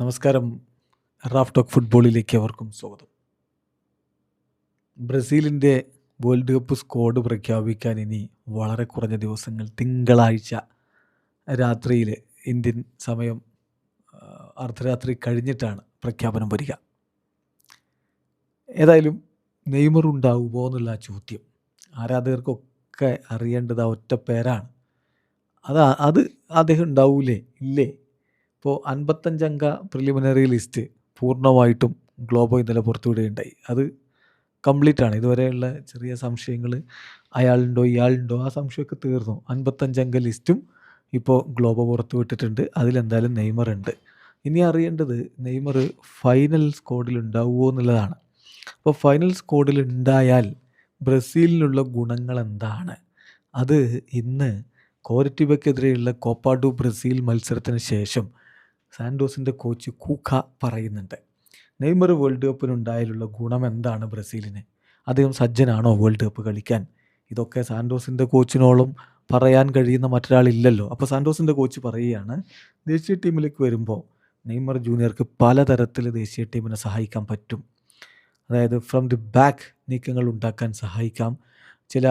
നമസ്കാരം. Raf talk ഫുട്ബോളിലേക്ക് അവർക്കും സ്വാഗതം. ബ്രസീലിൻ്റെ വേൾഡ് കപ്പ് സ്ക്വാഡ് പ്രഖ്യാപിക്കാൻ ഇനി വളരെ കുറഞ്ഞ ദിവസങ്ങൾ, തിങ്കളാഴ്ച രാത്രിയിൽ ഇന്ത്യൻ സമയം അർദ്ധരാത്രി കഴിഞ്ഞിട്ടാണ് പ്രഖ്യാപനം വരിക. ഏതായാലും നെയ്മർ ഉണ്ടാവുമോ എന്നുള്ള ആ ചോദ്യം ആരാധകർക്കൊക്കെ അറിയേണ്ടത് ആ ഒറ്റ പേരാണ്. അത് അദ്ദേഹം ഉണ്ടാവൂലേ ഇല്ലേ? ഇപ്പോൾ 55 അംഗ പ്രിലിമിനറി ലിസ്റ്റ് പൂർണ്ണമായിട്ടും ഗ്ലോബോ ഇന്നലെ പുറത്തുവിടുകയുണ്ടായി. അത് കംപ്ലീറ്റ് ആണ്. ഇതുവരെയുള്ള ചെറിയ സംശയങ്ങൾ, അയാളുണ്ടോ ഇയാളുണ്ടോ, ആ സംശയമൊക്കെ തീർന്നു. 55 അംഗ ലിസ്റ്റും ഇപ്പോൾ ഗ്ലോബോ പുറത്തുവിട്ടിട്ടുണ്ട്. അതിലെന്തായാലും നെയ്മർ ഉണ്ട്. ഇനി അറിയേണ്ടത് നെയ്മർ ഫൈനൽ സ്ക്വാഡിൽ ഉണ്ടാവുമോ എന്നുള്ളതാണ്. അപ്പോൾ ഫൈനൽ സ്ക്വാഡിൽ ഉണ്ടായാൽ ബ്രസീലിനുള്ള ഗുണങ്ങൾ എന്താണ്? അത് ഇന്ന് കോരറ്റിബക്കെതിരെയുള്ള കോപ്പ ഡു ബ്രസീൽ മത്സരത്തിന് ശേഷം സാൻഡോസിൻ്റെ കോച്ച് കൂക്ക പറയുന്നുണ്ട്. നെയ്മർ വേൾഡ് കപ്പിനുണ്ടായാലുള്ള ഗുണം എന്താണ് ബ്രസീലിന്? അദ്ദേഹം സജ്ജനാണോ വേൾഡ് കപ്പ് കളിക്കാൻ? ഇതൊക്കെ സാൻഡോസിൻ്റെ കോച്ചിനോളം പറയാൻ കഴിയുന്ന മറ്റൊരാളില്ലല്ലോ. അപ്പോൾ സാൻഡോസിൻ്റെ കോച്ച് പറയുകയാണ്, ദേശീയ ടീമിലേക്ക് വരുമ്പോൾ നെയ്മർ ജൂനിയർക്ക് പലതരത്തിൽ ദേശീയ ടീമിനെ സഹായിക്കാൻ പറ്റും. അതായത് ഫ്രം ദി ബാക്ക് നീക്കങ്ങൾ ഉണ്ടാക്കാൻ സഹായിക്കാം. ചില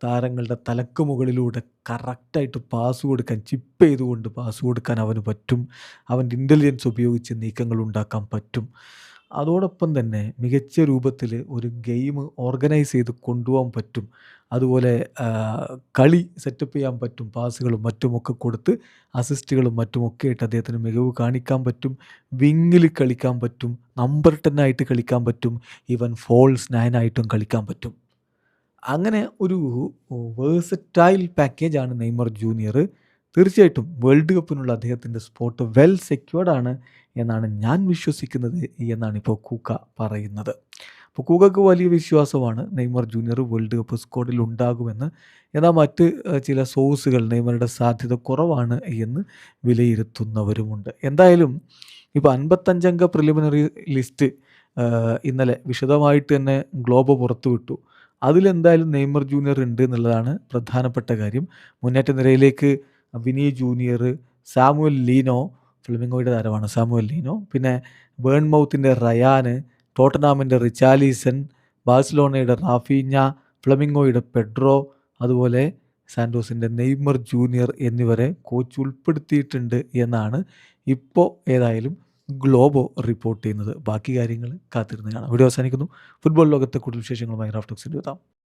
താരങ്ങളുടെ തലക്ക് മുകളിലൂടെ കറക്റ്റായിട്ട് പാസ് കൊടുക്കാൻ, ചിപ്പ് ചെയ്തുകൊണ്ട് പാസ് കൊടുക്കാൻ അവന് പറ്റും. അവൻ്റെ ഇൻ്റലിജൻസ് ഉപയോഗിച്ച് നീക്കങ്ങൾ ഉണ്ടാക്കാൻ പറ്റും. അതോടൊപ്പം തന്നെ മികച്ച രൂപത്തിൽ ഒരു ഗെയിം ഓർഗനൈസ് ചെയ്ത് കൊണ്ടുപോകാൻ പറ്റും. അതുപോലെ കളി സെറ്റപ്പ് ചെയ്യാൻ പറ്റും. പാസുകളും മറ്റുമൊക്കെ കൊടുത്ത് അസിസ്റ്റുകളും മറ്റുമൊക്കെ ആയിട്ട് അദ്ദേഹത്തിന് മികവ് കാണിക്കാൻ പറ്റും. വിങ്ങിൽ കളിക്കാൻ പറ്റും. നമ്പർ 10 ആയിട്ട് കളിക്കാൻ പറ്റും. ഈവൻ ഫോൾസ് 9 ആയിട്ടും കളിക്കാൻ പറ്റും. അങ്ങനെ ഒരു വേഴ്സറ്റൈൽ പാക്കേജാണ് നെയ്മർ ജൂനിയർ. തീർച്ചയായിട്ടും വേൾഡ് കപ്പിനുള്ള അദ്ദേഹത്തിൻ്റെ സ്പോട്ട് വെൽ സെക്യൂർഡ് ആണ് എന്നാണ് ഞാൻ വിശ്വസിക്കുന്നത് എന്നാണ് ഇപ്പോൾ കൂക്ക പറയുന്നത്. അപ്പോൾ കൂക്കക്ക് വലിയ വിശ്വാസമാണ് നെയ്മർ ജൂനിയർ വേൾഡ് കപ്പ് സ്ക്വാഡിൽ ഉണ്ടാകുമെന്ന്. എന്നാൽ മറ്റ് ചില സോഴ്സുകൾ നെയ്മറുടെ സാധ്യത കുറവാണ് എന്ന് വിലയിരുത്തുന്നവരുമുണ്ട്. എന്തായാലും ഇപ്പോൾ 55 അംഗ പ്രിലിമിനറി ലിസ്റ്റ് ഇന്നലെ വിശദമായിട്ട് തന്നെ ഗ്ലോബോ പുറത്തുവിട്ടു. അതിലെന്തായാലും നെയ്മർ ജൂനിയർ ഉണ്ട് എന്നുള്ളതാണ് പ്രധാനപ്പെട്ട കാര്യം. മുന്നേറ്റ നിരയിലേക്ക് വിനി ജൂനിയർ, സാമുവൽ ലീനോ, ഫ്ലെമിംഗോയുടെ താരമാണ് സാമുവൽ ലീനോ, പിന്നെ ബേൺമൗത്തിൻ്റെ റയാന്, ടോട്ടനാമിൻ്റെ റിച്ചാലീസൺ, ബാഴ്സലോണയുടെ റാഫീഞ്ഞ, ഫ്ലെമിംഗോയുടെ പെഡ്രോ, അതുപോലെ സാൻഡോസിൻ്റെ നെയ്മർ ജൂനിയർ എന്നിവരെ കോച്ച് ഉൾപ്പെടുത്തിയിട്ടുണ്ട് എന്നാണ് ഇപ്പോൾ ഏതായാലും ഗ്ലോബോ റിപ്പോർട്ട് ചെയ്യുന്നത്. ബാക്കി കാര്യങ്ങൾ കാത്തിരുന്ന് കാണാം. വീഡിയോ അവസാനിക്കുന്നു. ഫുട്ബോൾ ലോകത്തെ കൂടുതൽ വിശേഷങ്ങളുമായി റാഫ് ടോക്സിൽ എത്താം.